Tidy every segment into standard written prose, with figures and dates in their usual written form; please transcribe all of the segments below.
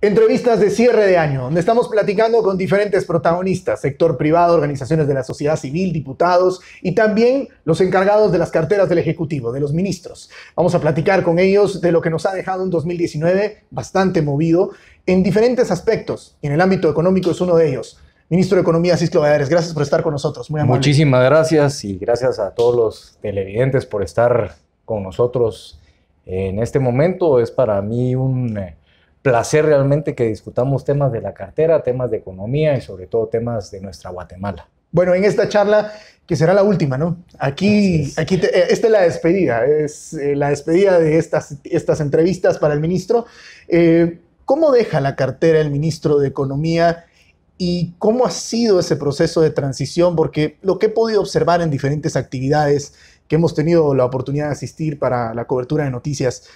Entrevistas de cierre de año, donde estamos platicando con diferentes protagonistas, sector privado, organizaciones de la sociedad civil, diputados y también los encargados de las carteras del Ejecutivo, de los ministros. Vamos a platicar con ellos de lo que nos ha dejado un 2019 bastante movido en diferentes aspectos, y en el ámbito económico es uno de ellos. Ministro de Economía, Cisclo Valladares, gracias por estar con nosotros, muy amable. Muchísimas gracias y gracias a todos los televidentes por estar con nosotros en este momento. Es para mí un placer realmente que discutamos temas de la cartera, temas de economía y sobre todo temas de nuestra Guatemala. Bueno, en esta charla, que será la última, ¿no? Esta es la despedida, es la despedida de estas entrevistas para el ministro. ¿Cómo deja la cartera el ministro de Economía y cómo ha sido ese proceso de transición? Porque lo que he podido observar en diferentes actividades que hemos tenido la oportunidad de asistir para la cobertura de noticias,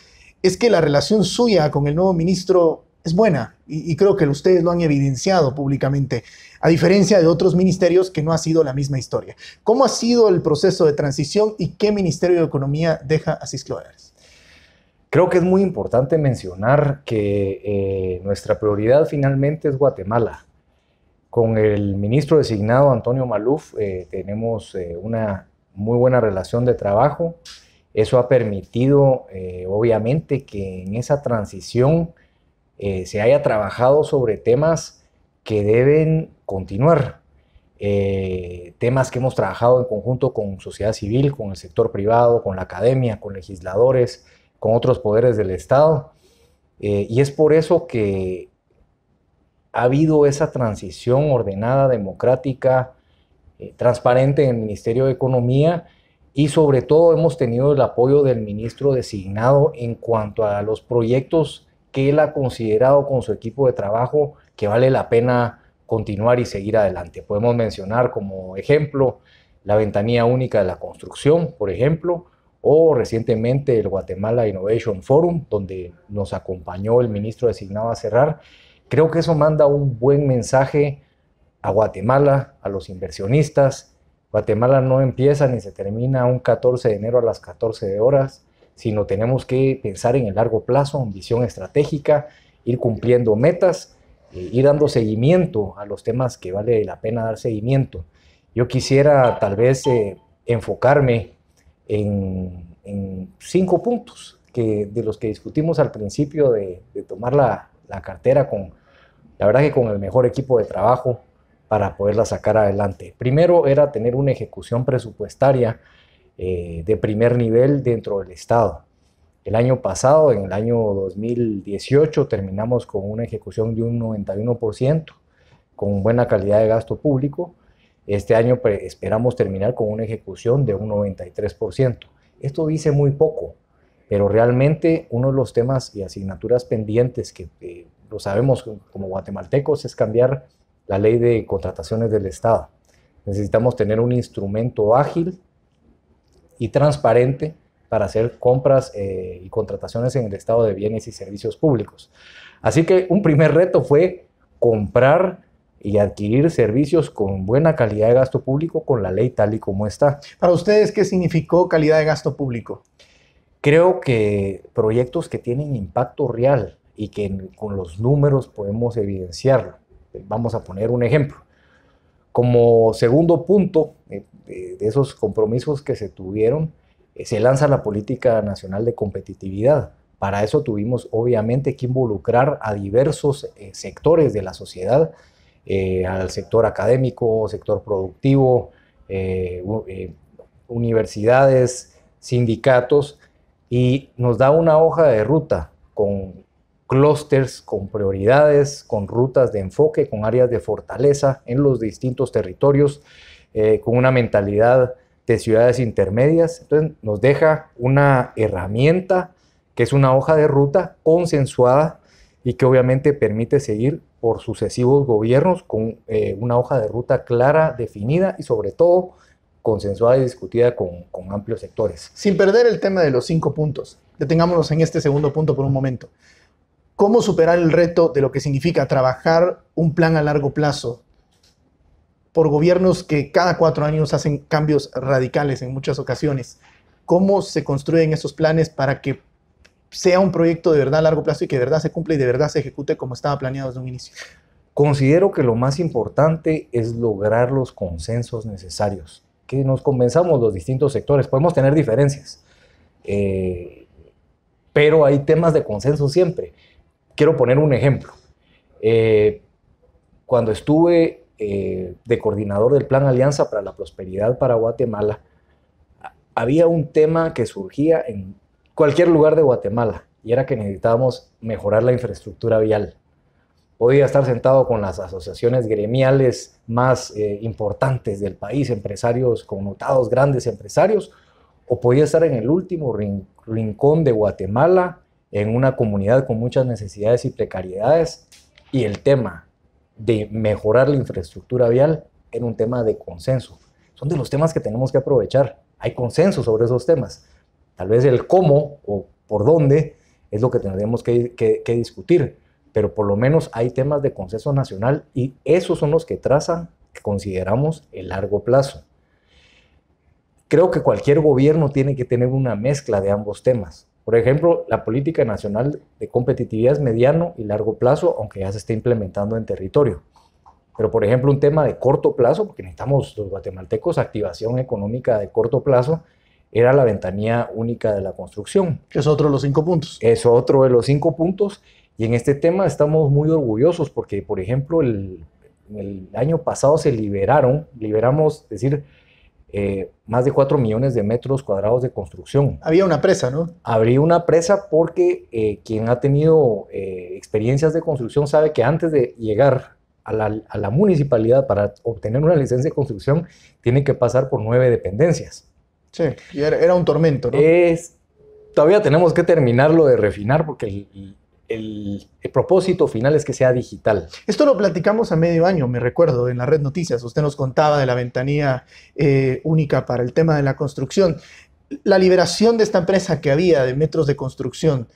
es que la relación suya con el nuevo ministro es buena y creo que ustedes lo han evidenciado públicamente, a diferencia de otros ministerios que no ha sido la misma historia. ¿Cómo ha sido el proceso de transición y qué Ministerio de Economía deja a Cisclo Valladares? Creo que es muy importante mencionar que nuestra prioridad finalmente es Guatemala. Con el ministro designado Antonio Maluf tenemos una muy buena relación de trabajo. Eso ha permitido, obviamente, que en esa transición se haya trabajado sobre temas que deben continuar. Temas que hemos trabajado en conjunto con sociedad civil, con el sector privado, con la academia, con legisladores, con otros poderes del Estado. Y es por eso que ha habido esa transición ordenada, democrática, transparente en el Ministerio de Economía. Y sobre todo hemos tenido el apoyo del ministro designado en cuanto a los proyectos que él ha considerado con su equipo de trabajo que vale la pena continuar y seguir adelante. Podemos mencionar como ejemplo la ventanilla única de la construcción, por ejemplo, o recientemente el Guatemala Innovation Forum, donde nos acompañó el ministro designado a cerrar. Creo que eso manda un buen mensaje a Guatemala, a los inversionistas. Guatemala no empieza ni se termina un 14 de enero a las 14 horas, sino tenemos que pensar en el largo plazo, en visión estratégica, ir cumpliendo metas, ir dando seguimiento a los temas que vale la pena dar seguimiento. Yo quisiera tal vez enfocarme en 5 puntos de los que discutimos al principio de tomar la cartera la verdad que con el mejor equipo de trabajo para poderla sacar adelante. Primero era tener una ejecución presupuestaria de primer nivel dentro del Estado. El año pasado, en el año 2018, terminamos con una ejecución de un 91%, con buena calidad de gasto público. Este año esperamos terminar con una ejecución de un 93%. Esto dice muy poco, pero realmente uno de los temas y asignaturas pendientes que lo sabemos como guatemaltecos es cambiar la ley de contrataciones del Estado. Necesitamos tener un instrumento ágil y transparente para hacer compras y contrataciones en el Estado de bienes y servicios públicos. Así que un primer reto fue comprar y adquirir servicios con buena calidad de gasto público con la ley tal y como está. Para ustedes, ¿qué significó calidad de gasto público? Creo que proyectos que tienen impacto real y que con los números podemos evidenciarlo. Vamos a poner un ejemplo. Como segundo punto de esos compromisos que se tuvieron, se lanza la Política Nacional de Competitividad. Para eso tuvimos obviamente que involucrar a diversos sectores de la sociedad, al sector académico, sector productivo, universidades, sindicatos, y nos da una hoja de ruta con clústeres, con prioridades, con rutas de enfoque, con áreas de fortaleza en los distintos territorios, con una mentalidad de ciudades intermedias. Entonces nos deja una herramienta que es una hoja de ruta consensuada y que obviamente permite seguir por sucesivos gobiernos con una hoja de ruta clara, definida y sobre todo consensuada y discutida con amplios sectores. Sin perder el tema de los 5 puntos, detengámonos en este segundo punto por un momento. ¿Cómo superar el reto de lo que significa trabajar un plan a largo plazo por gobiernos que cada 4 años hacen cambios radicales en muchas ocasiones? ¿Cómo se construyen esos planes para que sea un proyecto de verdad a largo plazo y que de verdad se cumpla y de verdad se ejecute como estaba planeado desde un inicio? Considero que lo más importante es lograr los consensos necesarios, que nos convenzamos los distintos sectores. Podemos tener diferencias, pero hay temas de consenso siempre. Quiero poner un ejemplo. Cuando estuve de coordinador del Plan Alianza para la Prosperidad para Guatemala, había un tema que surgía en cualquier lugar de Guatemala, y era que necesitábamos mejorar la infraestructura vial. Podía estar sentado con las asociaciones gremiales más importantes del país, empresarios connotados, grandes empresarios, o podía estar en el último rincón de Guatemala, en una comunidad con muchas necesidades y precariedades, y el tema de mejorar la infraestructura vial era un tema de consenso. Son de los temas que tenemos que aprovechar. Hay consenso sobre esos temas. Tal vez el cómo o por dónde es lo que tendremos que discutir, pero por lo menos hay temas de consenso nacional y esos son los que trazan, que consideramos, el largo plazo. Creo que cualquier gobierno tiene que tener una mezcla de ambos temas. Por ejemplo, la política nacional de competitividad es mediano y largo plazo, aunque ya se esté implementando en territorio. Pero, por ejemplo, un tema de corto plazo, porque necesitamos los guatemaltecos activación económica de corto plazo, era la ventanilla única de la construcción. Que es otro de los 5 puntos. Es otro de los 5 puntos. Y en este tema estamos muy orgullosos porque, por ejemplo, el año pasado liberamos, es decir, más de 4 millones de metros cuadrados de construcción. Había una presa, ¿no? Habría una presa porque quien ha tenido experiencias de construcción sabe que antes de llegar a la municipalidad para obtener una licencia de construcción tiene que pasar por 9 dependencias. Sí, y era un tormento, ¿no? Todavía tenemos que terminarlo de refinar porque el propósito final es que sea digital. Esto lo platicamos a medio año, me recuerdo, en la Red Noticias. Usted nos contaba de la ventanilla única para el tema de la construcción. La liberación de esta empresa que había de metros de construcción,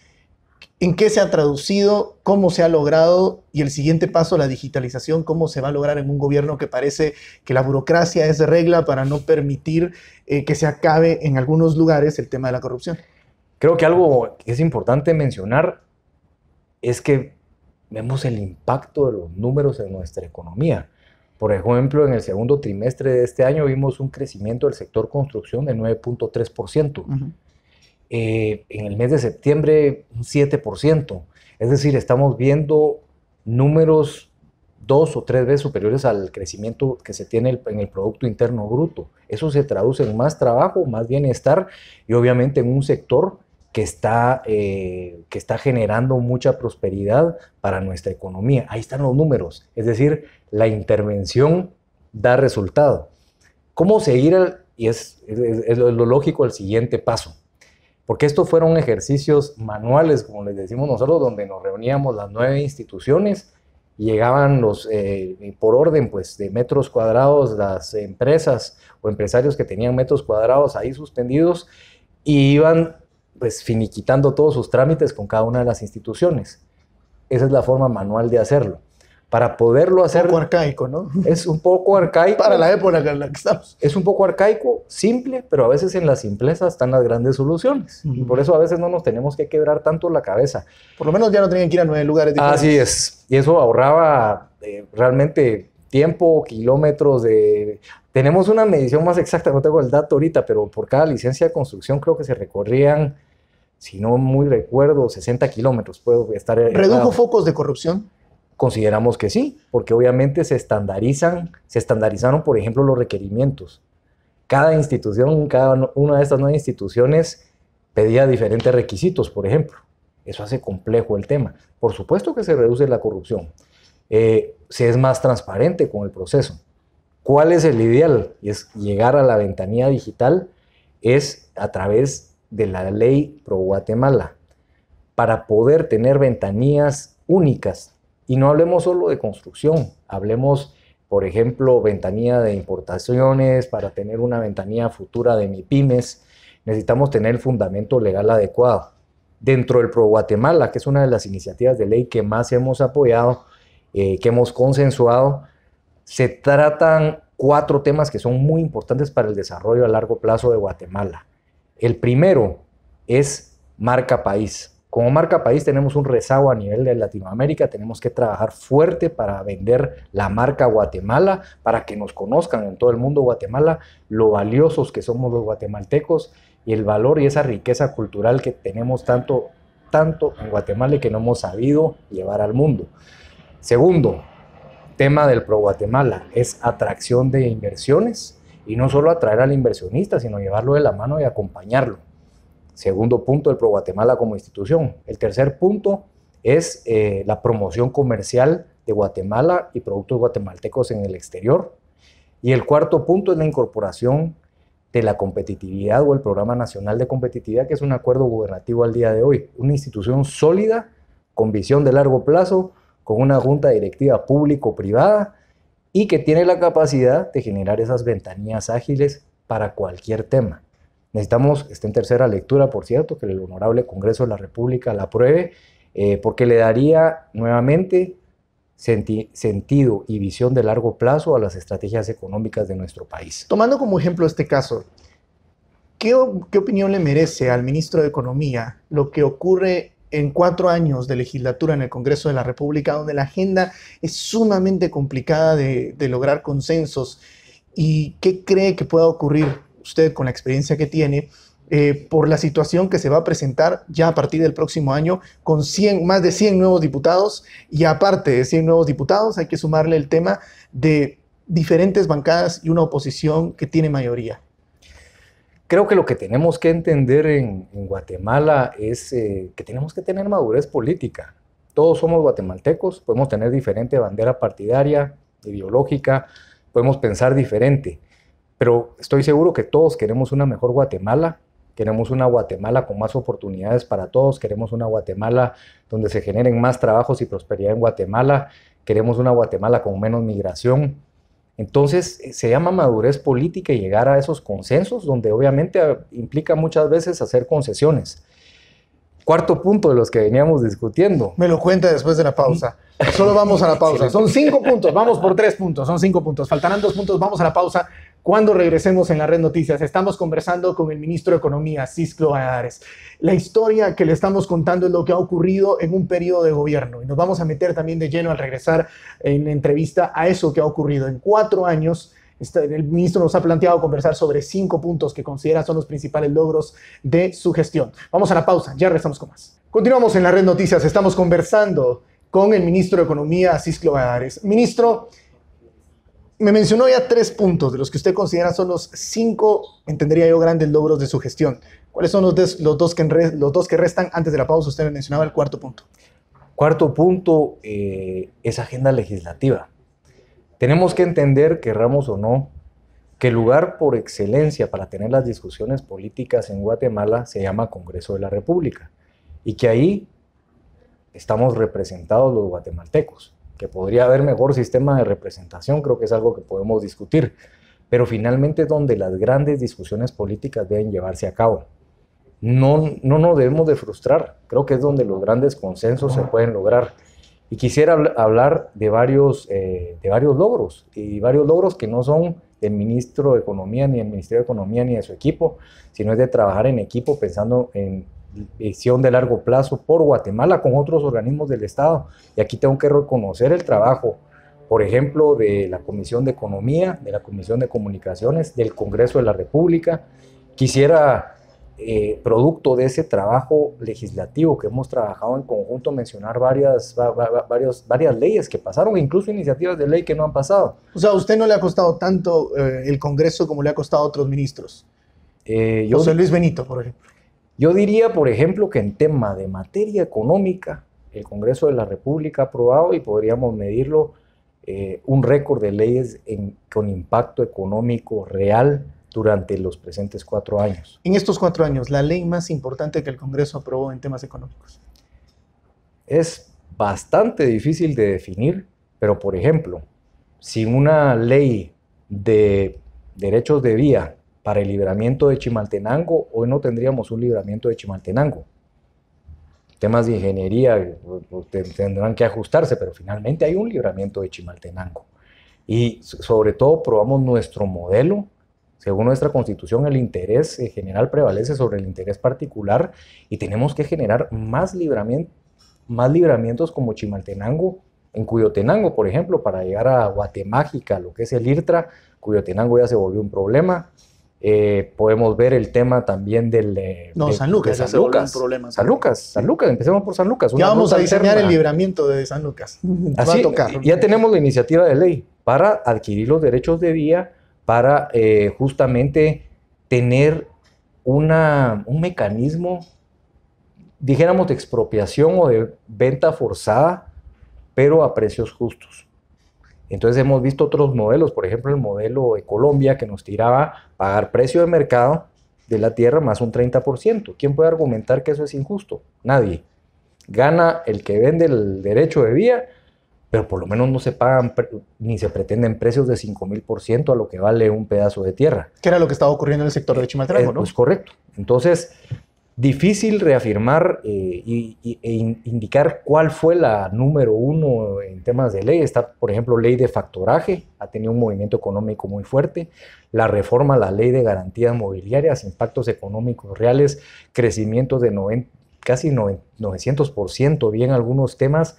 ¿en qué se ha traducido? ¿Cómo se ha logrado? Y el siguiente paso, la digitalización, ¿cómo se va a lograr en un gobierno que parece que la burocracia es de regla para no permitir que se acabe en algunos lugares el tema de la corrupción? Creo que algo que es importante mencionar es que vemos el impacto de los números en nuestra economía. Por ejemplo, en el segundo trimestre de este año vimos un crecimiento del sector construcción de 9.3%. Uh-huh. En el mes de septiembre, un 7%. Es decir, estamos viendo números 2 o 3 veces superiores al crecimiento que se tiene en el Producto Interno Bruto. Eso se traduce en más trabajo, más bienestar y obviamente en un sector que está generando mucha prosperidad para nuestra economía. Ahí están los números. Es decir, la intervención da resultado. ¿Cómo seguir? Y es lo lógico el siguiente paso. Porque estos fueron ejercicios manuales, como les decimos nosotros, donde nos reuníamos las 9 instituciones, llegaban por orden pues, de metros cuadrados las empresas o empresarios que tenían metros cuadrados ahí suspendidos y iban pues, finiquitando todos sus trámites con cada una de las instituciones. Esa es la forma manual de hacerlo. Para poderlo hacer... Un poco arcaico, ¿no? Es un poco arcaico. Para la época en la que estamos. Es un poco arcaico, simple, pero a veces en la simpleza están las grandes soluciones. Y por eso a veces no nos tenemos que quebrar tanto la cabeza. Por lo menos ya no tenían que ir a 9 lugares diferentes. Así es. Y eso ahorraba realmente tiempo, kilómetros de... Tenemos una medición más exacta, no tengo el dato ahorita, pero por cada licencia de construcción creo que se recorrían, si no muy recuerdo, 60 kilómetros. Puedo estar... ¿Redujo focos de corrupción? Consideramos que sí, porque obviamente se estandarizaron, por ejemplo, los requerimientos. Cada institución, cada una de estas 9 instituciones pedía diferentes requisitos, por ejemplo. Eso hace complejo el tema. Por supuesto que se reduce la corrupción. Se es más transparente con el proceso. ¿Cuál es el ideal? Y es llegar a la ventanilla digital, es a través de la ley Pro Guatemala, para poder tener ventanillas únicas. Y no hablemos solo de construcción, hablemos, por ejemplo, ventanilla de importaciones, para tener una ventanilla futura de MIPYMES, necesitamos tener el fundamento legal adecuado. Dentro del Pro Guatemala, que es una de las iniciativas de ley que más hemos apoyado, que hemos consensuado, se tratan 4 temas que son muy importantes para el desarrollo a largo plazo de Guatemala. El primero es marca país. Como marca país tenemos un rezago a nivel de Latinoamérica, tenemos que trabajar fuerte para vender la marca Guatemala, para que nos conozcan en todo el mundo Guatemala, lo valiosos que somos los guatemaltecos y el valor y esa riqueza cultural que tenemos tanto en Guatemala y que no hemos sabido llevar al mundo. Segundo, tema del Pro Guatemala es atracción de inversiones y no solo atraer al inversionista, sino llevarlo de la mano y acompañarlo. Segundo punto, el Pro Guatemala como institución. El tercer punto es la promoción comercial de Guatemala y productos guatemaltecos en el exterior. Y el cuarto punto es la incorporación de la competitividad o el Programa Nacional de Competitividad, que es un acuerdo gubernativo al día de hoy. Una institución sólida, con visión de largo plazo, con una junta directiva público-privada y que tiene la capacidad de generar esas ventanillas ágiles para cualquier tema. Necesitamos, está en tercera lectura, por cierto, que el Honorable Congreso de la República la apruebe, porque le daría nuevamente sentido y visión de largo plazo a las estrategias económicas de nuestro país. Tomando como ejemplo este caso, ¿qué opinión le merece al ministro de Economía lo que ocurre en 4 años de legislatura en el Congreso de la República, donde la agenda es sumamente complicada de lograr consensos? ¿Y qué cree que pueda ocurrir usted con la experiencia que tiene por la situación que se va a presentar ya a partir del próximo año con más de 100 nuevos diputados? Y aparte de 100 nuevos diputados hay que sumarle el tema de diferentes bancadas y una oposición que tiene mayoría. Creo que lo que tenemos que entender en Guatemala es que tenemos que tener madurez política. Todos somos guatemaltecos, podemos tener diferente bandera partidaria, ideológica, podemos pensar diferente, pero estoy seguro que todos queremos una mejor Guatemala, queremos una Guatemala con más oportunidades para todos, queremos una Guatemala donde se generen más trabajos y prosperidad en Guatemala, queremos una Guatemala con menos migración. Entonces se llama madurez política y llegar a esos consensos, donde obviamente implica muchas veces hacer concesiones. Cuarto punto de los que veníamos discutiendo. Me lo cuenta después de la pausa. Solo vamos a la pausa. Son 5 puntos, vamos por 3 puntos, son 5 puntos. Faltarán 2 puntos, vamos a la pausa. Cuando regresemos en la Red Noticias, estamos conversando con el ministro de Economía, Cisclo Valladares. La historia que le estamos contando es lo que ha ocurrido en un periodo de gobierno. Y nos vamos a meter también de lleno al regresar en la entrevista a eso que ha ocurrido. En 4 años, el ministro nos ha planteado conversar sobre 5 puntos que considera son los principales logros de su gestión. Vamos a la pausa, ya regresamos con más. Continuamos en la Red Noticias, estamos conversando con el ministro de Economía, Cisclo Valladares. Ministro, me mencionó ya 3 puntos de los que usted considera son los 5, entendería yo, grandes logros de su gestión. ¿Cuáles son los dos que restan? Antes de la pausa usted me mencionaba el 4º punto. Cuarto punto es agenda legislativa. Tenemos que entender, querramos o no, que el lugar por excelencia para tener las discusiones políticas en Guatemala se llama Congreso de la República y que ahí estamos representados los guatemaltecos. Que podría haber mejor sistema de representación, creo que es algo que podemos discutir, pero finalmente es donde las grandes discusiones políticas deben llevarse a cabo. No nos debemos de frustrar, creo que es donde los grandes consensos se pueden lograr. Y quisiera hablar de varios logros, y varios logros que no son del ministro de Economía, ni del Ministerio de Economía, ni de su equipo, sino es de trabajar en equipo pensando en visión de largo plazo por Guatemala con otros organismos del Estado. Y aquí tengo que reconocer el trabajo, por ejemplo, de la Comisión de Economía, de la Comisión de Comunicaciones, del Congreso de la República. Quisiera, producto de ese trabajo legislativo que hemos trabajado en conjunto, mencionar varias leyes que pasaron, incluso iniciativas de ley que no han pasado. O sea, ¿a usted no le ha costado tanto el Congreso como le ha costado a otros ministros? José Luis Benito, por ejemplo. Yo diría, por ejemplo, que en tema de materia económica, el Congreso de la República ha aprobado, y podríamos medirlo, un récord de leyes con impacto económico real durante los presentes 4 años. En estos 4 años, la ley más importante que el Congreso aprobó en temas económicos. Es bastante difícil de definir, pero por ejemplo, sin una ley de derechos de vía para el libramiento de Chimaltenango, hoy no tendríamos un libramiento de Chimaltenango. Temas de ingeniería tendrán que ajustarse, pero finalmente hay un libramiento de Chimaltenango. Y sobre todo probamos nuestro modelo Según nuestra Constitución, el interés general prevalece sobre el interés particular y tenemos que generar más libramientos como Chimaltenango, en Cuyotenango, por ejemplo, para llegar a Guatemágica, lo que es el IRTRA. Cuyotenango ya se volvió un problema. Podemos ver el tema también San Lucas, de San Lucas. San Lucas, empecemos por San Lucas. Ya vamos a diseñar el libramiento de San Lucas. Así, va a tocar. Ya tenemos la iniciativa de ley para adquirir los derechos de vía, para justamente tener un mecanismo, dijéramos, de expropiación o de venta forzada, pero a precios justos. Entonces hemos visto otros modelos, por ejemplo el modelo de Colombia, que nos tiraba pagar precio de mercado de la tierra más un 30%. ¿Quién puede argumentar que eso es injusto? Nadie. Gana el que vende el derecho de vía, pero por lo menos no se pagan ni se pretenden precios de 5,000% a lo que vale un pedazo de tierra. Que era lo que estaba ocurriendo en el sector de Chimaltenango, ¿no? Pues correcto. Entonces, difícil reafirmar e indicar cuál fue la número uno en temas de ley. Está, por ejemplo, ley de factoraje, ha tenido un movimiento económico muy fuerte. La reforma a la ley de garantías mobiliarias, impactos económicos reales, crecimientos de casi 900%, bien algunos temas.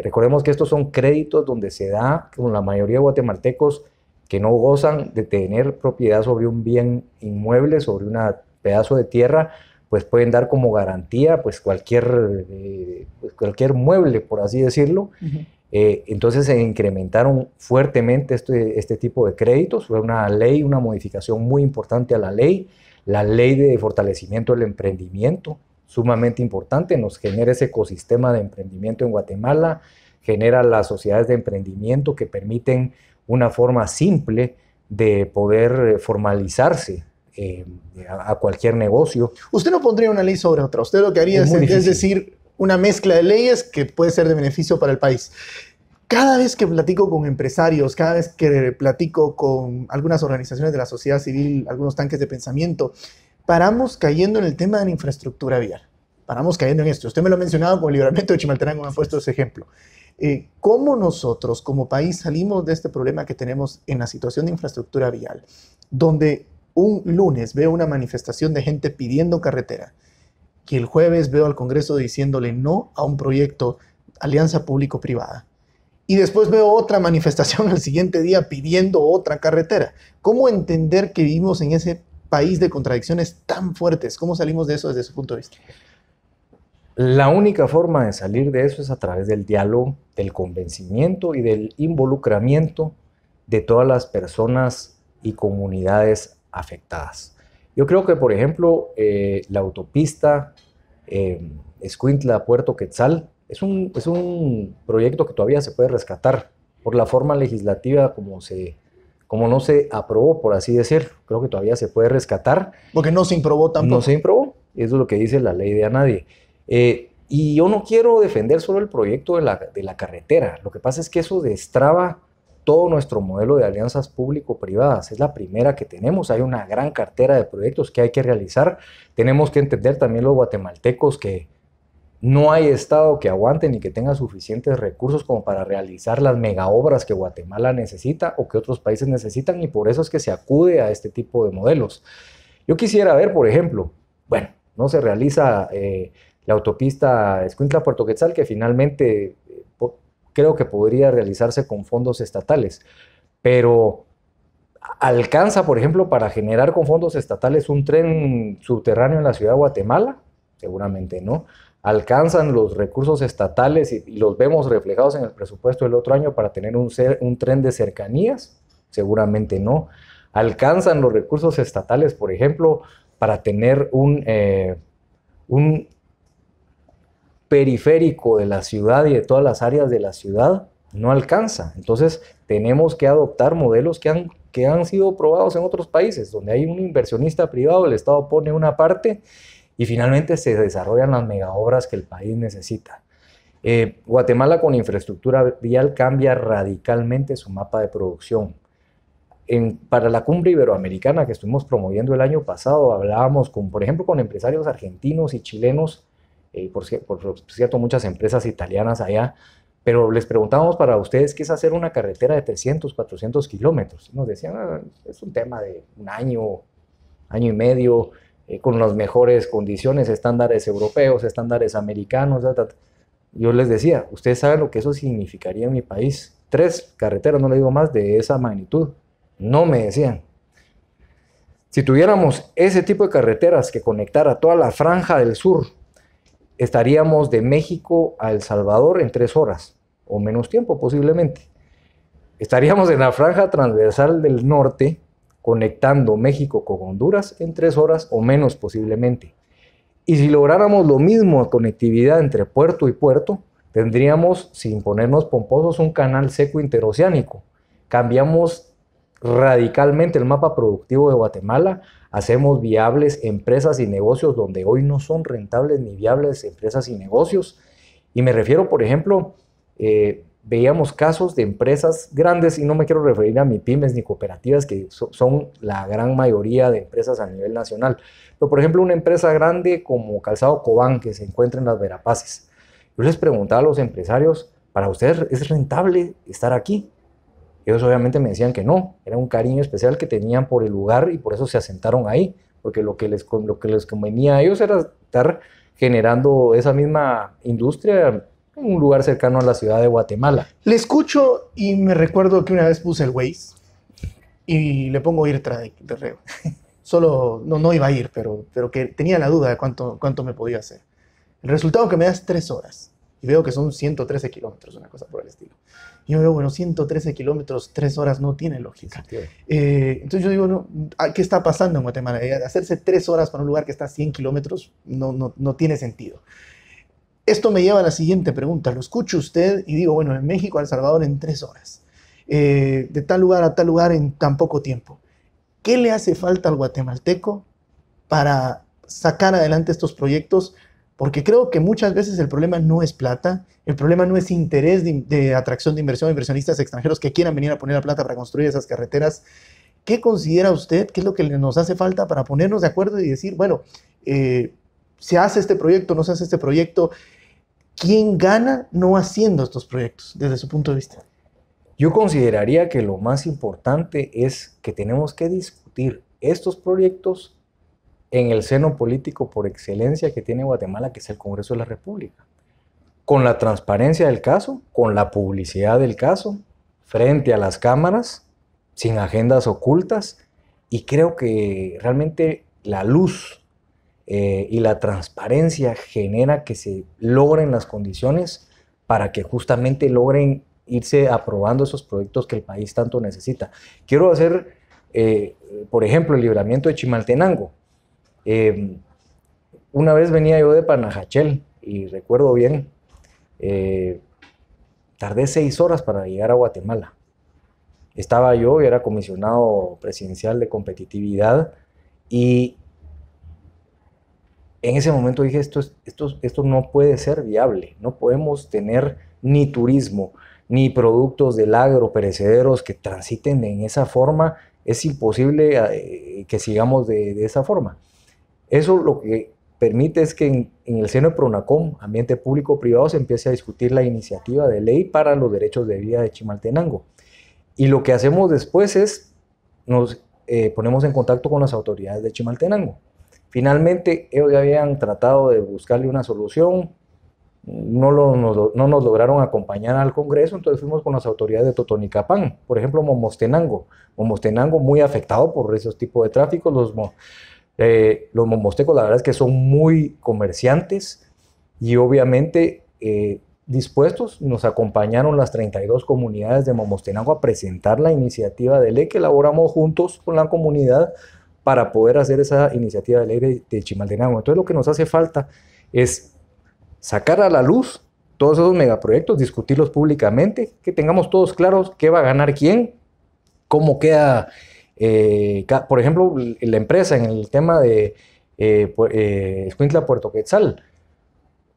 Recordemos que estos son créditos donde se da con la mayoría de guatemaltecos que no gozan de tener propiedad sobre un bien inmueble, sobre un pedazo de tierra, pues pueden dar como garantía pues cualquier mueble, por así decirlo. Entonces se incrementaron fuertemente este tipo de créditos. Fue una ley, una modificación muy importante a la ley de fortalecimiento del emprendimiento, sumamente importante, nos genera ese ecosistema de emprendimiento en Guatemala, genera las sociedades de emprendimiento que permiten una forma simple de poder formalizarse a cualquier negocio. Usted no pondría una ley sobre otra, usted lo que haría es decir, una mezcla de leyes que puede ser de beneficio para el país. Cada vez que platico con empresarios, cada vez que platico con algunas organizaciones de la sociedad civil, algunos tanques de pensamiento, paramos cayendo en el tema de la infraestructura vial. Paramos cayendo en esto. Usted me lo ha mencionado con el libramiento de Chimaltenango, me ha puesto ese ejemplo. ¿Cómo nosotros como país salimos de este problema que tenemos en la situación de infraestructura vial, donde un lunes veo una manifestación de gente pidiendo carretera, que el jueves veo al Congreso diciéndole no a un proyecto alianza público-privada, y después veo otra manifestación al siguiente día pidiendo otra carretera? ¿Cómo entender que vivimos en ese país de contradicciones tan fuertes? ¿Cómo salimos de eso desde su punto de vista? La única forma de salir de eso es a través del diálogo, del convencimiento y del involucramiento de todas las personas y comunidades afectadas. Yo creo que, por ejemplo, la autopista Escuintla-Puerto Quetzal es un proyecto que todavía se puede rescatar por la forma legislativa como no se aprobó, por así decirlo. Creo que todavía se puede rescatar. Porque no se improbó tampoco. No se improbó, eso es lo que dice la ley de a nadie. Y yo no quiero defender solo el proyecto de la carretera. Lo que pasa es que eso destraba todo nuestro modelo de alianzas público-privadas. Es la primera que tenemos. Hay una gran cartera de proyectos que hay que realizar. Tenemos que entender también los guatemaltecos que no hay Estado que aguante ni que tenga suficientes recursos como para realizar las megaobras que Guatemala necesita o que otros países necesitan, y por eso es que se acude a este tipo de modelos. Yo quisiera ver, por ejemplo, bueno, no se realiza la autopista Escuintla-Puerto Quetzal, que finalmente creo que podría realizarse con fondos estatales, pero ¿alcanza, por ejemplo, para generar con fondos estatales un tren subterráneo en la ciudad de Guatemala? Seguramente no. ¿Alcanzan los recursos estatales y los vemos reflejados en el presupuesto del otro año para tener un tren de cercanías? Seguramente no. ¿Alcanzan los recursos estatales, por ejemplo, para tener un periférico de la ciudad y de todas las áreas de la ciudad? No alcanza. Entonces tenemos que adoptar modelos que han sido probados en otros países, donde hay un inversionista privado, el Estado pone una parte y finalmente se desarrollan las megaobras que el país necesita. Guatemala con infraestructura vial cambia radicalmente su mapa de producción. Para la cumbre iberoamericana que estuvimos promoviendo el año pasado, hablábamos por ejemplo, con empresarios argentinos y chilenos, por cierto, muchas empresas italianas allá, Pero les preguntábamos para ustedes qué es hacer una carretera de 300, 400 kilómetros. Nos decían, es un tema de un año, año y medio, con las mejores condiciones, estándares europeos, estándares americanos. Yo les decía, ustedes saben lo que eso significaría en mi país. 3 carreteras, no le digo más, de esa magnitud. No me decían. Si tuviéramos ese tipo de carreteras que conectara toda la franja del sur, estaríamos de México a El Salvador en 3 horas, o menos tiempo posiblemente. Estaríamos en la franja transversal del norte, conectando México con Honduras en 3 horas o menos posiblemente. Y si lográramos lo mismo, conectividad entre puerto y puerto, tendríamos, sin ponernos pomposos, un canal seco interoceánico. Cambiamos radicalmente el mapa productivo de Guatemala, hacemos viables empresas y negocios donde hoy no son rentables ni viables empresas y negocios. Y me refiero, por ejemplo, veíamos casos de empresas grandes, y no me quiero referir a MIPYMES ni cooperativas, que son la gran mayoría de empresas a nivel nacional. Pero, por ejemplo, una empresa grande como Calzado Cobán, que se encuentra en Las Verapaces. Yo les preguntaba a los empresarios, ¿para ustedes es rentable estar aquí? Ellos obviamente me decían que no, era un cariño especial que tenían por el lugar y por eso se asentaron ahí, porque lo que les convenía a ellos era estar generando esa misma industria en un lugar cercano a la ciudad de Guatemala. Le escucho y me recuerdo que una vez puse el Waze y le pongo IRTRA de reo. Solo, no iba a ir, pero que tenía la duda de cuánto me podía hacer. El resultado que me da es 3 horas. Y veo que son 113 kilómetros, una cosa por el estilo. Y yo veo, bueno, 113 kilómetros, 3 horas no tiene lógica. Entonces yo digo, no, ¿qué está pasando en Guatemala? Hacerse 3 horas para un lugar que está a 100 kilómetros no tiene sentido. Esto me lleva a la siguiente pregunta. Lo escucho usted y digo, bueno, en México a El Salvador en 3 horas. De tal lugar a tal lugar en tan poco tiempo. ¿Qué le hace falta al guatemalteco para sacar adelante estos proyectos? Porque creo que muchas veces el problema no es plata, el problema no es interés de atracción de inversión, inversionistas extranjeros que quieran venir a poner la plata para construir esas carreteras. ¿Qué considera usted? ¿Qué es lo que nos hace falta para ponernos de acuerdo y decir, bueno, se hace este proyecto, no se hace este proyecto? ¿Quién gana no haciendo estos proyectos desde su punto de vista? Yo consideraría que lo más importante es que tenemos que discutir estos proyectos en el seno político por excelencia que tiene Guatemala, que es el Congreso de la República. Con la transparencia del caso, con la publicidad del caso, frente a las cámaras, sin agendas ocultas, y creo que realmente la luz y la transparencia genera que se logren las condiciones para que justamente logren irse aprobando esos proyectos que el país tanto necesita. Quiero hacer, por ejemplo, el libramiento de Chimaltenango. Una vez venía yo de Panajachel y recuerdo bien, tardé 6 horas para llegar a Guatemala. Estaba yo, era comisionado presidencial de competitividad, y en ese momento dije, esto no puede ser viable, no podemos tener ni turismo, ni productos del agro perecederos que transiten en esa forma. Es imposible que sigamos de esa forma. Eso lo que permite es que en el seno de PRONACOM, Ambiente Público-Privado, se empiece a discutir la iniciativa de ley para los derechos de vida de Chimaltenango. Y lo que hacemos después es, nos ponemos en contacto con las autoridades de Chimaltenango. Finalmente, ellos ya habían tratado de buscarle una solución, no nos lograron acompañar al Congreso, entonces fuimos con las autoridades de Totonicapán, por ejemplo, Momostenango. Momostenango muy afectado por esos tipos de tráfico. Los momostecos, la verdad es que son muy comerciantes y obviamente dispuestos. Nos acompañaron las 32 comunidades de Momostenango a presentar la iniciativa de ley que elaboramos juntos con la comunidad para poder hacer esa iniciativa de ley de Chimaltenango. Entonces lo que nos hace falta es sacar a la luz todos esos megaproyectos, discutirlos públicamente, que tengamos todos claros qué va a ganar quién, cómo queda, por ejemplo, la empresa en el tema de Escuintla Puerto Quetzal.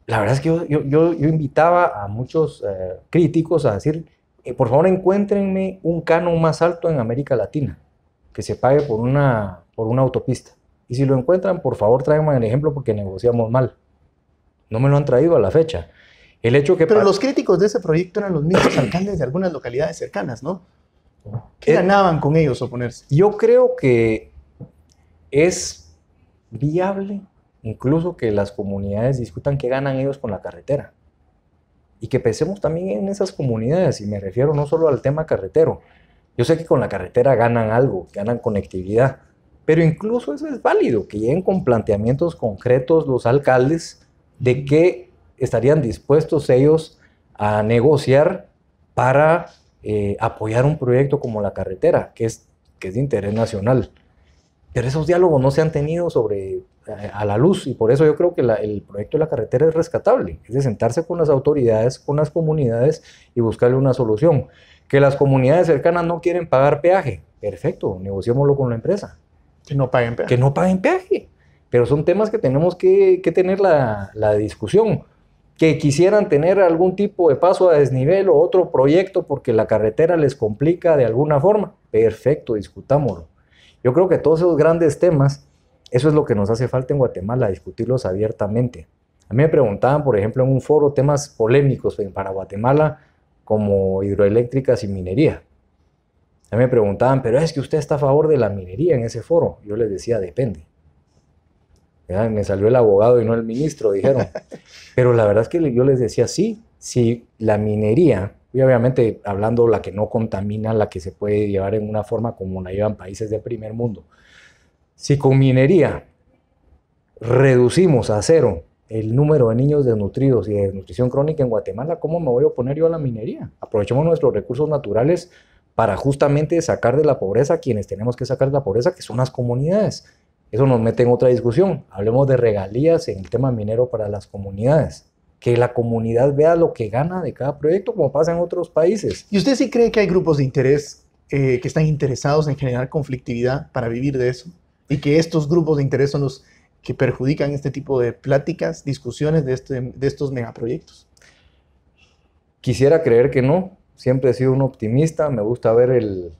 La verdad es que yo invitaba a muchos críticos a decir, por favor encuéntrenme un canon más alto en América Latina, que se pague por una autopista. Y si lo encuentran, por favor tráiganme el ejemplo porque negociamos mal. No me lo han traído a la fecha. El hecho que... Pero los críticos de ese proyecto eran los mismos alcaldes de algunas localidades cercanas, ¿no? ¿Qué ganaban con ellos oponerse? Yo creo que es viable incluso que las comunidades discutan qué ganan ellos con la carretera. Y que pensemos también en esas comunidades, y me refiero no solo al tema carretero. Yo sé que con la carretera ganan algo, ganan conectividad, pero incluso eso es válido, que lleguen con planteamientos concretos los alcaldes de qué estarían dispuestos ellos a negociar para apoyar un proyecto como la carretera, que es de interés nacional. Pero esos diálogos no se han tenido a la luz, y por eso yo creo que el proyecto de la carretera es rescatable, es de sentarse con las autoridades, con las comunidades y buscarle una solución. Que las comunidades cercanas no quieren pagar peaje, perfecto, negociémoslo con la empresa. Que no paguen peaje. Que no paguen peaje, pero son temas que tenemos que tener la discusión. Que quisieran tener algún tipo de paso a desnivel o otro proyecto porque la carretera les complica de alguna forma, perfecto, discutámoslo. Yo creo que todos esos grandes temas, eso es lo que nos hace falta en Guatemala, discutirlos abiertamente. A mí me preguntaban, por ejemplo, en un foro temas polémicos para Guatemala como hidroeléctricas y minería. A mí me preguntaban, pero es que usted está a favor de la minería en ese foro. Yo les decía, depende. ¿Ya? Me salió el abogado y no el ministro, dijeron. Pero la verdad es que yo les decía, sí, si la minería, y obviamente hablando la que no contamina, la que se puede llevar en una forma como la llevan países del primer mundo, si con minería reducimos a cero el número de niños desnutridos y de desnutrición crónica en Guatemala, ¿cómo me voy a oponer yo a la minería? Aprovechemos nuestros recursos naturales para justamente sacar de la pobreza a quienes tenemos que sacar de la pobreza, que son las comunidades. Eso nos mete en otra discusión. Hablemos de regalías en el tema minero para las comunidades. Que la comunidad vea lo que gana de cada proyecto, como pasa en otros países. ¿Y usted sí cree que hay grupos de interés que están interesados en generar conflictividad para vivir de eso? Y que estos grupos de interés son los que perjudican este tipo de pláticas, discusiones de estos megaproyectos. Quisiera creer que no. Siempre he sido un optimista. Me gusta ver el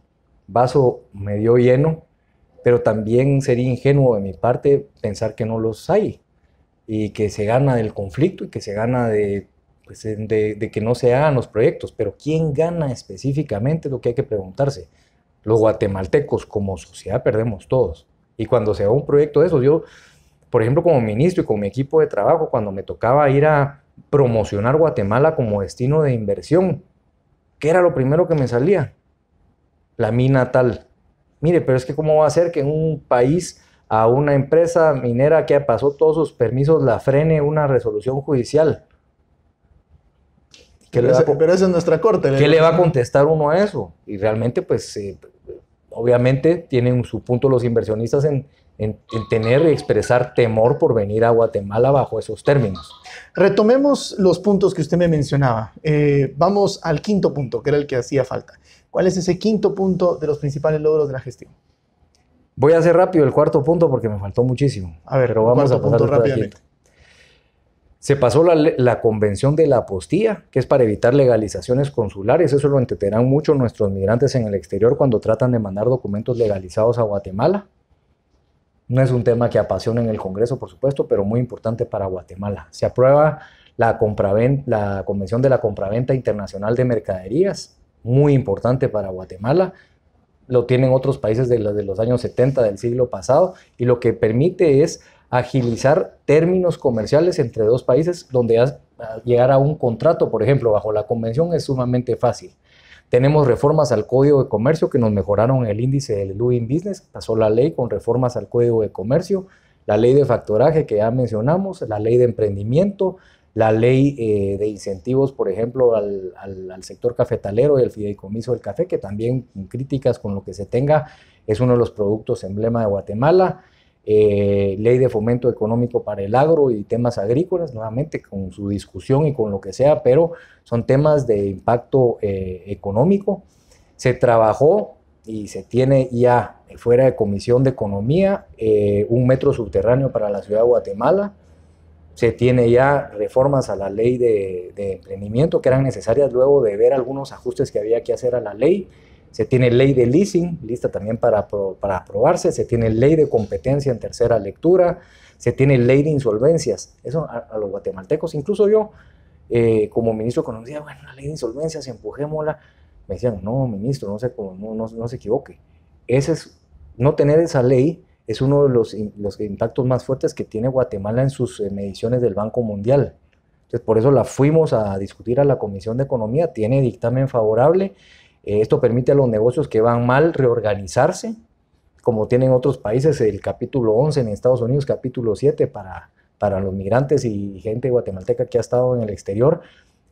vaso medio lleno. Pero también sería ingenuo de mi parte pensar que no los hay y que se gana del conflicto y que se gana de que no se hagan los proyectos. Pero ¿quién gana específicamente? Es lo que hay que preguntarse. Los guatemaltecos como sociedad perdemos todos. Y cuando se haga un proyecto de esos, yo, por ejemplo, como ministro y con mi equipo de trabajo, cuando me tocaba ir a promocionar Guatemala como destino de inversión, ¿qué era lo primero que me salía? La mina tal. Mire, pero es que ¿cómo va a ser que en un país a una empresa minera que pasó todos sus permisos la frene una resolución judicial? Pero esa es nuestra corte. ¿Qué le va a contestar uno a eso? Y realmente, pues, obviamente tienen su punto los inversionistas en tener y expresar temor por venir a Guatemala bajo esos términos. Retomemos los puntos que usted me mencionaba. Vamos al quinto punto, que era el que hacía falta. ¿Cuál es ese quinto punto de los principales logros de la gestión? Voy a hacer rápido el cuarto punto porque me faltó muchísimo. A ver, pero vamos a pasar rápidamente. Se pasó la convención de la apostilla, que es para evitar legalizaciones consulares. Eso lo entenderán mucho nuestros migrantes en el exterior cuando tratan de mandar documentos legalizados a Guatemala. No es un tema que apasiona en el Congreso, por supuesto, pero muy importante para Guatemala. Se aprueba la convención de la compraventa internacional de mercaderías, muy importante para Guatemala. Lo tienen otros países de los años 70 del siglo pasado, y lo que permite es agilizar términos comerciales entre dos países donde llegar a un contrato, por ejemplo, bajo la convención es sumamente fácil. Tenemos reformas al Código de Comercio que nos mejoraron el índice del Doing Business. Pasó la ley con reformas al Código de Comercio, la ley de factoraje que ya mencionamos, la ley de emprendimiento, la ley de incentivos, por ejemplo, al sector cafetalero y el fideicomiso del café, que también, críticas con lo que se tenga, es uno de los productos emblema de Guatemala. Ley de fomento económico para el agro y temas agrícolas, nuevamente con su discusión y con lo que sea, pero son temas de impacto económico. Se trabajó y se tiene ya fuera de Comisión de Economía un metro subterráneo para la ciudad de Guatemala. Se tiene ya reformas a la ley de emprendimiento que eran necesarias luego de ver algunos ajustes que había que hacer a la ley. Se tiene ley de leasing, lista también para aprobarse. Se tiene ley de competencia en tercera lectura. Se tiene ley de insolvencias. Eso a los guatemaltecos, incluso yo, como ministro de Economía, bueno, la ley de insolvencias, empujémosla. Me decían, no, ministro, no se, no se equivoque. No tener esa ley es uno de los impactos más fuertes que tiene Guatemala en sus mediciones del Banco Mundial. Entonces, por eso la fuimos a discutir a la Comisión de Economía, tiene dictamen favorable. Esto permite a los negocios que van mal reorganizarse, como tienen otros países, el capítulo 11 en Estados Unidos, capítulo 7 para los migrantes y gente guatemalteca que ha estado en el exterior.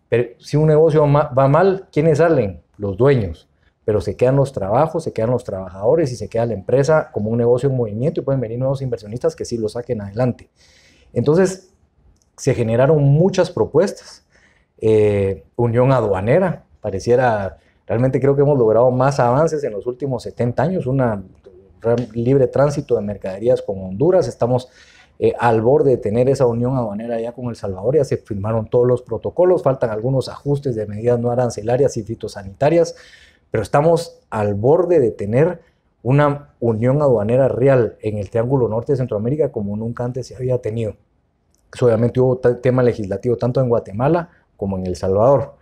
Pero si un negocio va mal, ¿quiénes salen? Los dueños. Pero se quedan los trabajos, se quedan los trabajadores y se queda la empresa como un negocio en movimiento y pueden venir nuevos inversionistas que sí lo saquen adelante. Entonces, se generaron muchas propuestas. Unión aduanera, realmente creo que hemos logrado más avances en los últimos 70 años, libre tránsito de mercaderías con Honduras, estamos al borde de tener esa unión aduanera ya con El Salvador, ya se firmaron todos los protocolos, faltan algunos ajustes de medidas no arancelarias y fitosanitarias, pero estamos al borde de tener una unión aduanera real en el Triángulo Norte de Centroamérica como nunca antes se había tenido. Eso obviamente hubo tema legislativo tanto en Guatemala como en El Salvador.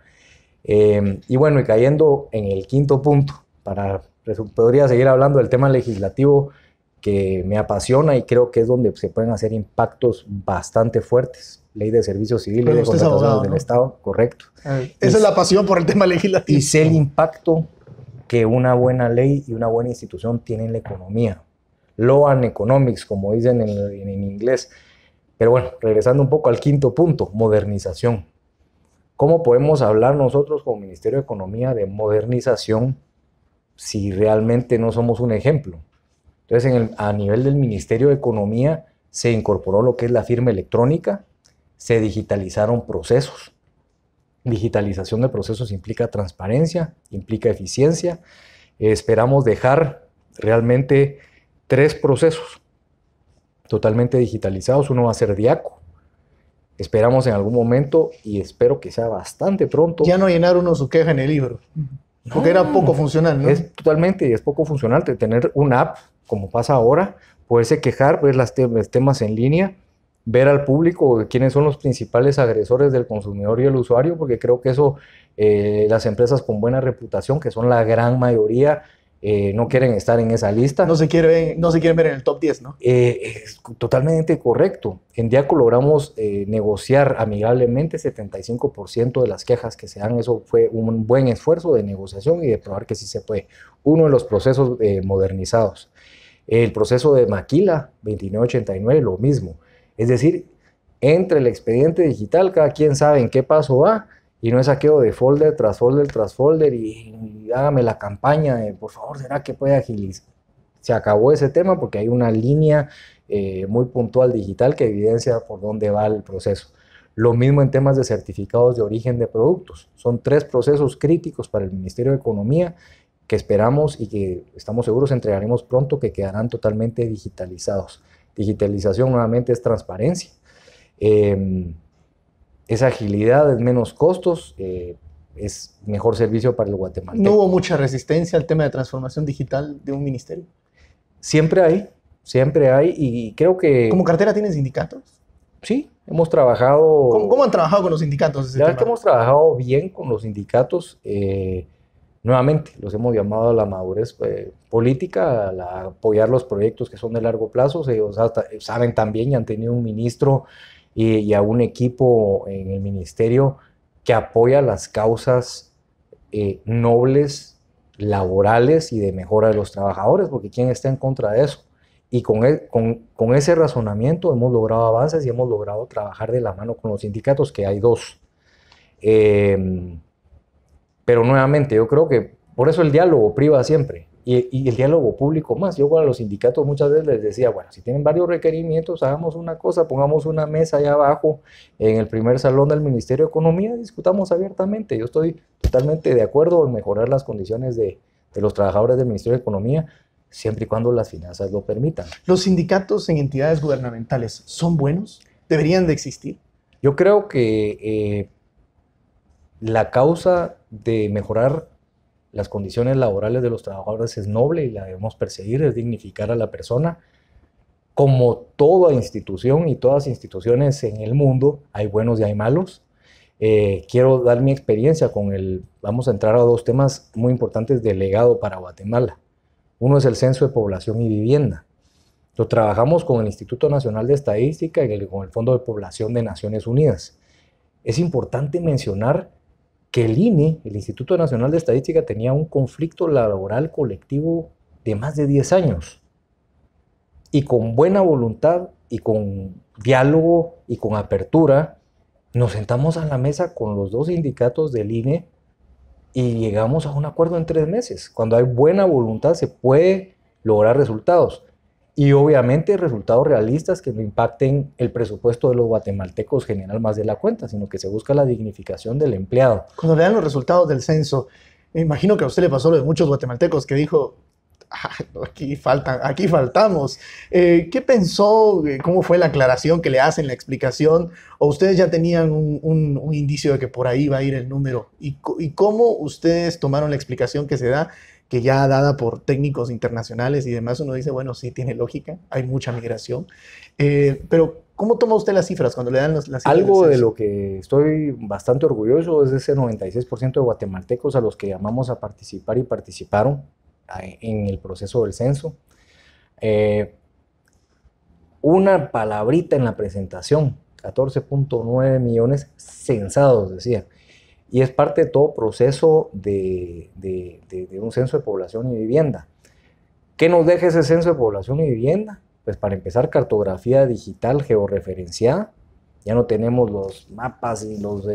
Y bueno, y cayendo en el quinto punto, podría seguir hablando del tema legislativo que me apasiona y creo que es donde se pueden hacer impactos bastante fuertes. Ley de servicio civil, ley de contrataciones del Estado, correcto. Esa es la pasión por el tema legislativo. Y sé el impacto que una buena ley y una buena institución tiene en la economía. Law and economics, como dicen en inglés. Pero bueno, regresando un poco al quinto punto, modernización. ¿Cómo podemos hablar nosotros como Ministerio de Economía de modernización si realmente no somos un ejemplo? Entonces, a nivel del Ministerio de Economía se incorporó lo que es la firma electrónica, se digitalizaron procesos. Digitalización de procesos implica transparencia, implica eficiencia. Esperamos dejar realmente 3 procesos totalmente digitalizados. Uno va a ser Diaco. Esperamos en algún momento, y espero que sea bastante pronto. Ya no llenar uno su queja en el libro, porque era poco funcional, ¿no? Es poco funcional tener una app, como pasa ahora, poderse quejar, ver los temas en línea, ver al público quiénes son los principales agresores del consumidor y el usuario, porque creo que eso las empresas con buena reputación, que son la gran mayoría, no quieren estar en esa lista. No se quieren ver en el top 10, ¿no? Es totalmente correcto. En Diaco logramos negociar amigablemente 75% de las quejas que se dan. Eso fue un buen esfuerzo de negociación y de probar que sí se puede. Uno de los procesos modernizados. El proceso de Maquila 2989, lo mismo. Es decir, entre el expediente digital, cada quien sabe en qué paso va, y no es saqueo de folder tras folder tras folder y hágame la campaña de, por favor, ¿será que puede agilizar? Se acabó ese tema porque hay una línea muy puntual digital que evidencia por dónde va el proceso. Lo mismo en temas de certificados de origen de productos. Son 3 procesos críticos para el Ministerio de Economía que esperamos y que estamos seguros entregaremos pronto, que quedarán totalmente digitalizados. Digitalización nuevamente es transparencia. Es agilidad, es menos costos, es mejor servicio para el guatemalteco. ¿No hubo mucha resistencia al tema de transformación digital de un ministerio? Siempre hay, y creo que... ¿Como cartera tienen sindicatos? Sí, hemos trabajado... ¿Cómo han trabajado con los sindicatos? La verdad que hemos trabajado bien con los sindicatos, nuevamente, los hemos llamado a la madurez política, a apoyar los proyectos que son de largo plazo. Ellos saben también y han tenido un ministro y a un equipo en el ministerio que apoya las causas nobles, laborales y de mejora de los trabajadores, porque ¿quién está en contra de eso? Y con ese razonamiento hemos logrado avances y hemos logrado trabajar de la mano con los sindicatos, que hay 2. Pero nuevamente, yo creo que por eso el diálogo priva siempre. Y el diálogo público más. Yo a los sindicatos muchas veces les decía, bueno, si tienen varios requerimientos, hagamos una cosa, pongamos una mesa allá abajo en el primer salón del Ministerio de Economía, discutamos abiertamente. Yo estoy totalmente de acuerdo en mejorar las condiciones de los trabajadores del Ministerio de Economía, siempre y cuando las finanzas lo permitan. ¿Los sindicatos en entidades gubernamentales son buenos? ¿Deberían de existir? Yo creo que la causa de mejorar las condiciones laborales de los trabajadores es noble y la debemos perseguir, es dignificar a la persona. Como toda institución y todas instituciones en el mundo, hay buenos y hay malos. quiero dar mi experiencia vamos a entrar a dos temas muy importantes de legado para Guatemala. Uno es el Censo de Población y Vivienda. Lo trabajamos con el Instituto Nacional de Estadística y con el Fondo de Población de Naciones Unidas. Es importante mencionar que el INE, el Instituto Nacional de Estadística, tenía un conflicto laboral colectivo de más de 10 años. Y con buena voluntad y con diálogo y con apertura, nos sentamos a la mesa con los dos sindicatos del INE y llegamos a un acuerdo en 3 meses. Cuando hay buena voluntad se puede lograr resultados. Y obviamente resultados realistas que no impacten el presupuesto de los guatemaltecos general más de la cuenta, sino que se busca la dignificación del empleado. Cuando le dan los resultados del censo, me imagino que a usted le pasó lo de muchos guatemaltecos que dijo, aquí faltamos. ¿Qué pensó? ¿Cómo fue la aclaración que le hacen, la explicación? ¿O ustedes ya tenían un indicio de que por ahí va a ir el número? ¿Y cómo ustedes tomaron la explicación que se da, que ya dada por técnicos internacionales y demás? Uno dice, bueno, sí, tiene lógica, hay mucha migración. Pero, ¿cómo toma usted las cifras cuando le dan las cifras? Algo de lo que estoy bastante orgulloso es ese 96% de guatemaltecos a los que llamamos a participar y participaron en el proceso del censo. Una palabrita en la presentación, 14.9 millones censados, decía. Y es parte de todo proceso de un censo de población y vivienda. ¿Qué nos deja ese censo de población y vivienda? Pues para empezar, cartografía digital georreferenciada. Ya no tenemos los mapas y los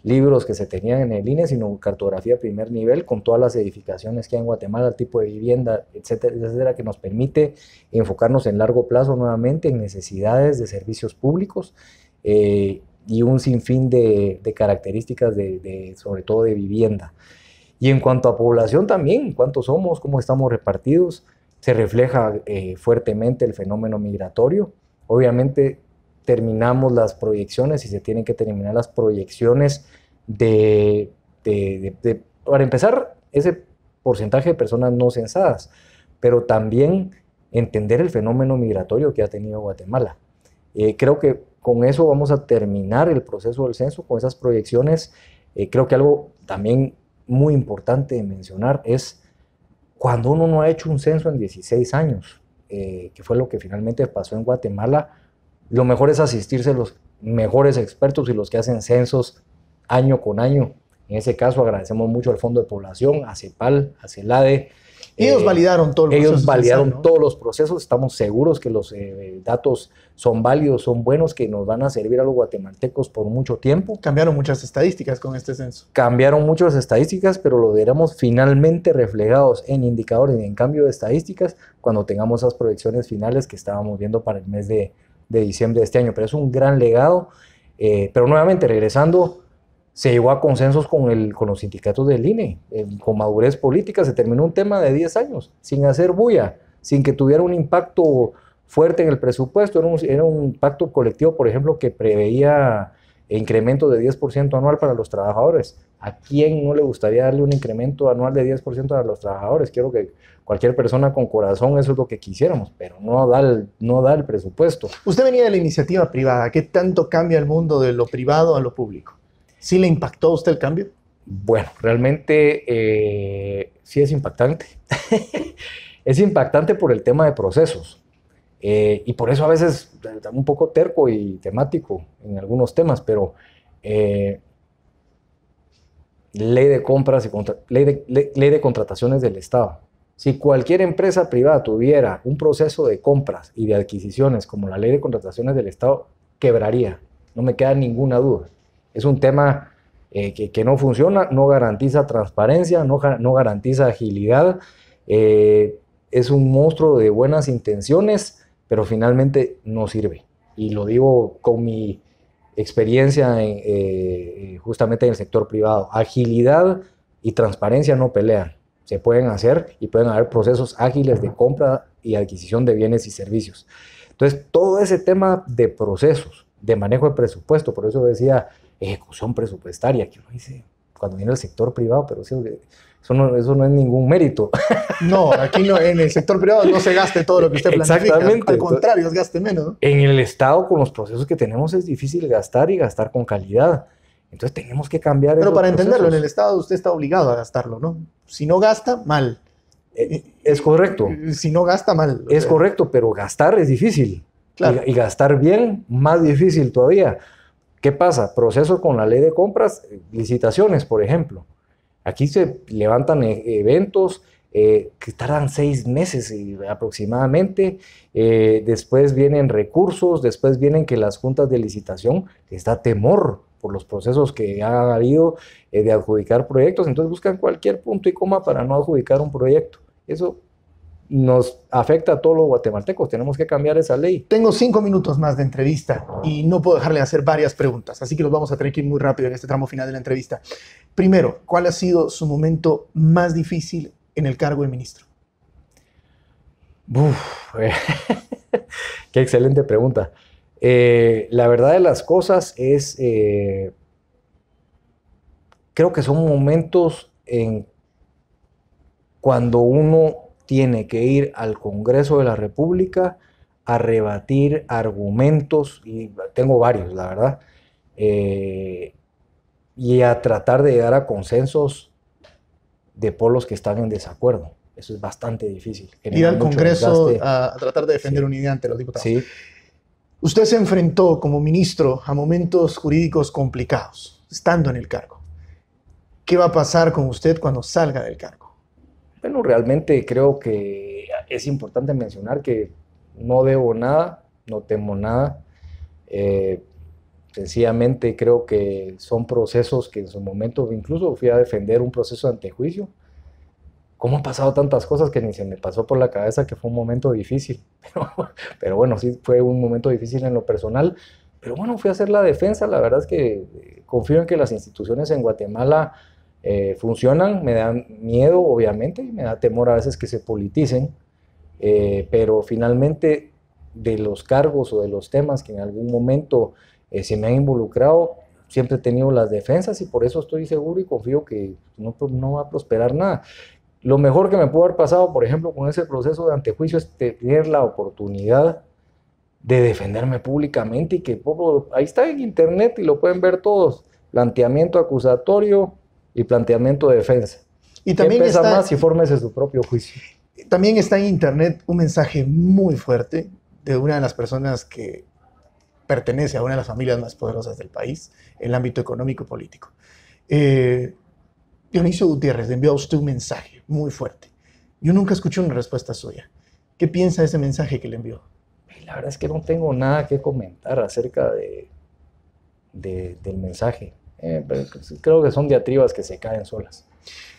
libros que se tenían en el INE, sino cartografía primer nivel con todas las edificaciones que hay en Guatemala, el tipo de vivienda, etcétera, etcétera, que nos permite enfocarnos en largo plazo nuevamente en necesidades de servicios públicos y un sinfín de características sobre todo de vivienda. Y en cuanto a población también, cuántos somos, cómo estamos repartidos, se refleja fuertemente el fenómeno migratorio. Obviamente terminamos las proyecciones y se tienen que terminar las proyecciones para empezar, ese porcentaje de personas no censadas, pero también entender el fenómeno migratorio que ha tenido Guatemala. Creo que con eso vamos a terminar el proceso del censo, con esas proyecciones. Creo que algo también muy importante de mencionar es cuando uno no ha hecho un censo en 16 años, que fue lo que finalmente pasó en Guatemala, lo mejor es asistirse a los mejores expertos y los que hacen censos año con año. En ese caso agradecemos mucho al Fondo de Población, a CEPAL, a CELADE. Ellos validaron todo el proceso. Ellos validaron todos los procesos. Estamos seguros que los datos son válidos, son buenos, que nos van a servir a los guatemaltecos por mucho tiempo. Cambiaron muchas estadísticas con este censo. Cambiaron muchas estadísticas, pero lo veremos finalmente reflejados en indicadores y en cambio de estadísticas cuando tengamos esas proyecciones finales que estábamos viendo para el mes de diciembre de este año. Pero es un gran legado. Pero nuevamente, regresando, se llegó a consensos con los sindicatos del INE, con madurez política. Se terminó un tema de 10 años, sin hacer bulla, sin que tuviera un impacto fuerte en el presupuesto. Era un pacto colectivo, por ejemplo, que preveía incremento de 10% anual para los trabajadores. ¿A quién no le gustaría darle un incremento anual de 10% a los trabajadores? Quiero que cualquier persona con corazón, eso es lo que quisiéramos, pero no da el presupuesto. Usted venía de la iniciativa privada. ¿Qué tanto cambia el mundo de lo privado a lo público? ¿Sí le impactó a usted el cambio? Bueno, realmente sí es impactante. Es impactante por el tema de procesos. Y por eso a veces un poco terco y temático en algunos temas, pero ley de compras y ley de contrataciones del Estado. Si cualquier empresa privada tuviera un proceso de compras y de adquisiciones como la ley de contrataciones del Estado, quebraría. No me queda ninguna duda. Es un tema que no funciona, no garantiza transparencia, no garantiza agilidad. Es un monstruo de buenas intenciones, pero finalmente no sirve. Y lo digo con mi experiencia justamente en el sector privado. Agilidad y transparencia no pelean. Se pueden hacer y pueden haber procesos ágiles de compra y adquisición de bienes y servicios. Entonces, todo ese tema de procesos, de manejo de presupuesto, por eso decía ejecución presupuestaria, que uno dice cuando viene el sector privado, pero eso no es ningún mérito. No, aquí no, en el sector privado no se gaste todo lo que usted planifica. Exactamente. Al contrario, es gaste menos, ¿no? En el Estado, con los procesos que tenemos, es difícil gastar y gastar con calidad. Entonces tenemos que cambiar Pero esos para entenderlo, en el procesos. Estado usted está obligado a gastarlo, ¿no? Si no gasta, mal. Es correcto. Si no gasta, mal. O Es sea, correcto, pero gastar es difícil. claro. Y gastar bien, más difícil todavía. ¿Qué pasa? Procesos con la ley de compras, licitaciones, por ejemplo. Aquí se levantan eventos que tardan 6 meses aproximadamente. Después vienen recursos, después vienen que las juntas de licitación les da temor por los procesos que ha habido de adjudicar proyectos. Entonces buscan cualquier punto y coma para no adjudicar un proyecto. Eso nos afecta a todos los guatemaltecos. Tenemos que cambiar esa ley. Tengo 5 minutos más de entrevista y no puedo dejarle de hacer varias preguntas, así que los vamos a tener que ir muy rápido en este tramo final de la entrevista. Primero, ¿cuál ha sido su momento más difícil en el cargo de ministro? Qué excelente pregunta. La verdad de las cosas es, creo que son momentos en cuando uno tiene que ir al Congreso de la República a rebatir argumentos, y tengo varios, la verdad, y a tratar de llegar a consensos de polos que están en desacuerdo. Eso es bastante difícil. Ir al Congreso a tratar de defender Sí. una idea ante los diputados. Sí. Usted se enfrentó como ministro a momentos jurídicos complicados, estando en el cargo. ¿Qué va a pasar con usted cuando salga del cargo? Bueno, realmente creo que es importante mencionar que no debo nada, no temo nada. Sencillamente creo que son procesos que en su momento, incluso fui a defender un proceso de antejuicio. ¿Cómo han pasado tantas cosas que ni se me pasó por la cabeza que fue un momento difícil? Pero bueno, sí fue un momento difícil en lo personal. Pero bueno, fui a hacer la defensa. La verdad es que confío en que las instituciones en Guatemala funcionan. Me dan miedo, obviamente, y me da temor a veces que se politicen. Pero finalmente, de los cargos o de los temas que en algún momento se me han involucrado, siempre he tenido las defensas y por eso estoy seguro y confío que no va a prosperar nada. Lo mejor que me pudo haber pasado, por ejemplo, con ese proceso de antejuicio es tener la oportunidad de defenderme públicamente y que ahí está en internet y lo pueden ver todos, planteamiento acusatorio y planteamiento de defensa. Y también ¿Qué pesa está, más y fórmese su propio juicio? también está en internet un mensaje muy fuerte de una de las personas que pertenece a una de las familias más poderosas del país, en el ámbito económico y político. Dionisio Gutiérrez le envió a usted un mensaje muy fuerte. Yo nunca escuché una respuesta suya. ¿Qué piensa de ese mensaje que le envió? La verdad es que no tengo nada que comentar acerca del mensaje. Pero creo que son diatribas que se caen solas.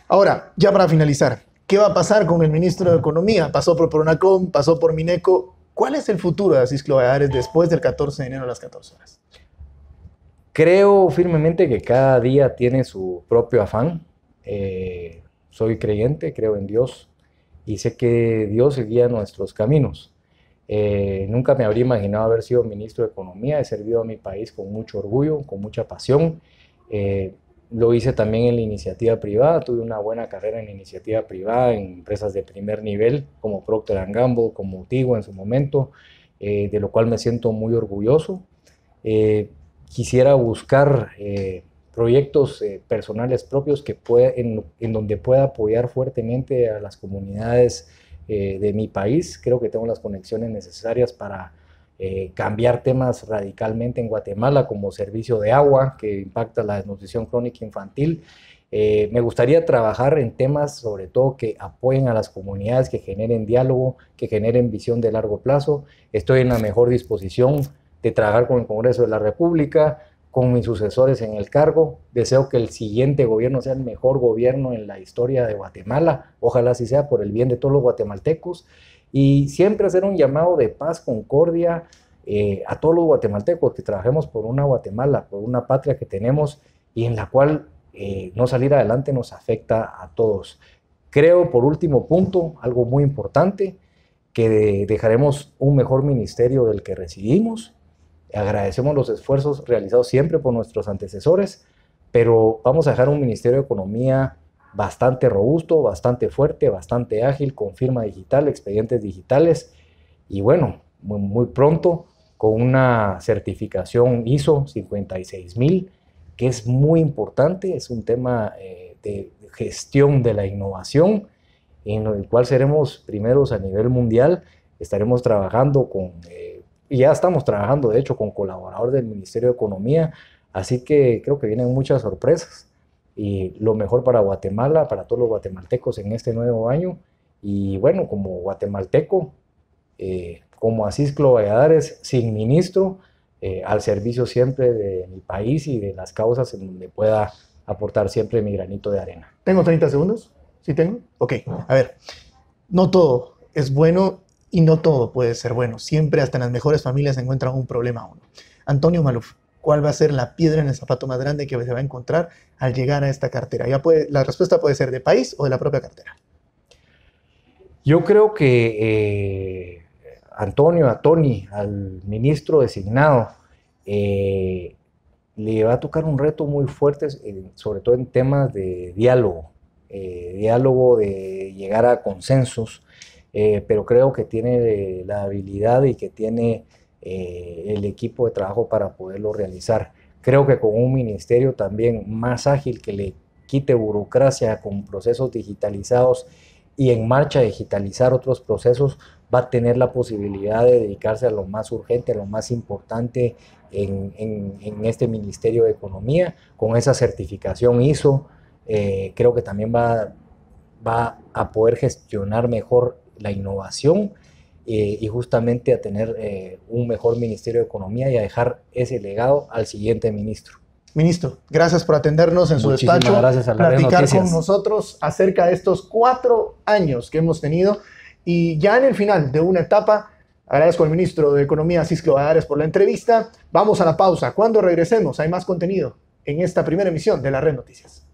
Ahora, ya para finalizar, ¿qué va a pasar con el ministro de Economía? Pasó por Pronacom, pasó por Mineco. ¿Cuál es el futuro de Asís Valladares después del 14 de enero a las 14 horas? Creo firmemente que cada día tiene su propio afán. Soy creyente, creo en Dios y sé que Dios guía nuestros caminos. Nunca me habría imaginado haber sido ministro de Economía. He servido a mi país con mucho orgullo, con mucha pasión. Lo hice también en la iniciativa privada. Tuve una buena carrera en la iniciativa privada, en empresas de primer nivel, como Procter & Gamble, como Tigo en su momento, de lo cual me siento muy orgulloso. Quisiera buscar proyectos personales propios en donde pueda apoyar fuertemente a las comunidades de mi país. Creo que tengo las conexiones necesarias para cambiar temas radicalmente en Guatemala, como servicio de agua, que impacta la desnutrición crónica infantil. Me gustaría trabajar en temas, sobre todo, que apoyen a las comunidades, que generen diálogo, que generen visión de largo plazo. Estoy en la mejor disposición de trabajar con el Congreso de la República, con mis sucesores en el cargo. Deseo que el siguiente gobierno sea el mejor gobierno en la historia de Guatemala. Ojalá así sea, por el bien de todos los guatemaltecos. Y siempre hacer un llamado de paz, concordia a todos los guatemaltecos, que trabajemos por una Guatemala, por una patria que tenemos y en la cual no salir adelante nos afecta a todos. Creo, por último punto, algo muy importante, que dejaremos un mejor ministerio del que recibimos. Agradecemos los esfuerzos realizados siempre por nuestros antecesores, pero vamos a dejar un Ministerio de Economía bastante robusto, bastante fuerte, bastante ágil, con firma digital, expedientes digitales y bueno, muy pronto con una certificación ISO 56000 que es muy importante, es un tema de gestión de la innovación, en el cual seremos primeros a nivel mundial. Estaremos trabajando y ya estamos trabajando, de hecho, con colaboradores del Ministerio de Economía, así que creo que vienen muchas sorpresas y lo mejor para Guatemala, para todos los guatemaltecos en este nuevo año. Y bueno, como guatemalteco, como Acisclo Valladares, sin ministro, al servicio siempre de mi país y de las causas en donde pueda aportar siempre mi granito de arena. ¿Tengo 30 segundos? ¿Sí tengo? Ok, a ver, no todo es bueno y no todo puede ser bueno. Siempre, hasta en las mejores familias, se encuentra un problema uno. Antonio Maluf, ¿cuál va a ser la piedra en el zapato más grande que se va a encontrar al llegar a esta cartera? La respuesta puede ser de país o de la propia cartera. Yo creo que a Tony, al ministro designado, le va a tocar un reto muy fuerte, sobre todo en temas de diálogo, de llegar a consensos, pero creo que tiene la habilidad y que tiene el equipo de trabajo para poderlo realizar. Creo que con un ministerio también más ágil, que le quite burocracia, con procesos digitalizados y en marcha digitalizar otros procesos, va a tener la posibilidad de dedicarse a lo más urgente, a lo más importante en este Ministerio de Economía. Con esa certificación ISO, creo que también va a poder gestionar mejor la innovación y justamente a tener un mejor Ministerio de Economía y a dejar ese legado al siguiente ministro. Ministro, gracias por atendernos en su despacho, gracias a la platicar con nosotros acerca de estos 4 años que hemos tenido. Y ya en el final de una etapa, agradezco al ministro de Economía, Acisclo Valladares, por la entrevista. Vamos a la pausa. Cuando regresemos, hay más contenido en esta primera emisión de La Red Noticias.